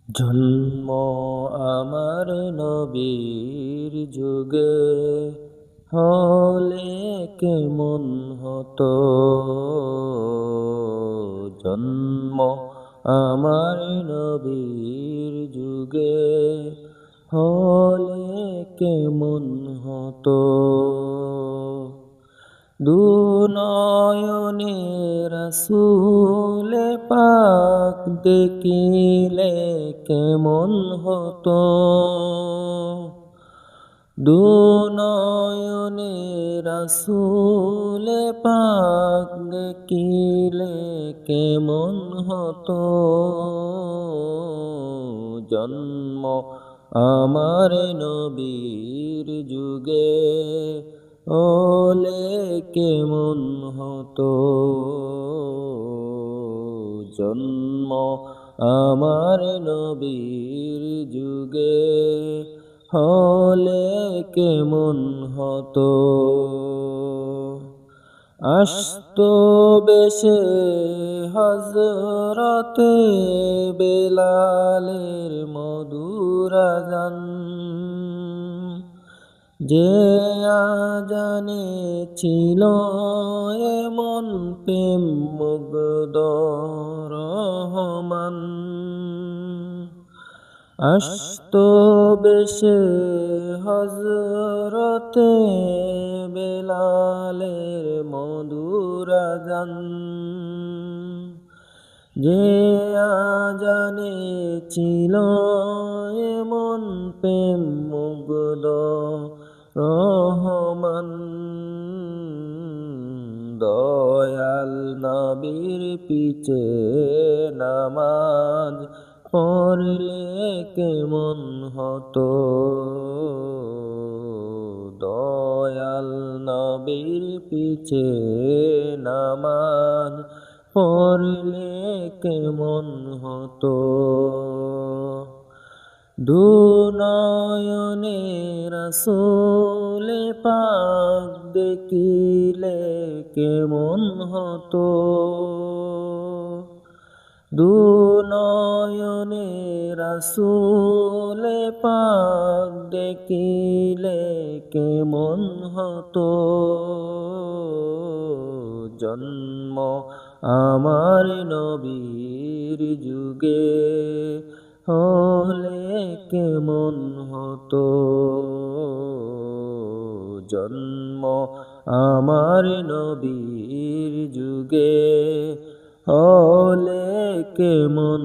জন্ম আমার নবীর যুগে হলে কেমন হতো। জন্ম আমার নবীর যুগে হলে কেমন হতো। দুনয়নে রাসূলে পাক দেখিলে কেমন হতো। দুনয়নে রাসূলে পাক দেখিলে কেমন হতো। জন্ম আমার নবীর যুগে হলে কেমন হতো। জন্ম আমার নবীর যুগে হলে কেমন হতো। আসতো বেশে হযরতে বেলালের মধুর আযান, যে আযানে ছিল এমন প্রেম মুগ্ধ রহমান। আসতো বেশে হযরতে বেলালের মধুর আযান, যে আযানে ছিল এমন প্রেম মুগ্ধ রহমান। দয়াল নবীর পিছে নামাজ পড়লে কেমন হতো। দয়াল নবীর পিছে নামাজ পড়লে কেমন হতো। দুনয়নে রাসূলে পাক দেখিলে কেমন হতো। দুনয়নে রাসূলে পাক দেখিলে কেমন হতো। জন্ম আমার নবীর যুগে হলে কেমন হতো। জন্ম আমার নবীর যুগে হলে কেমন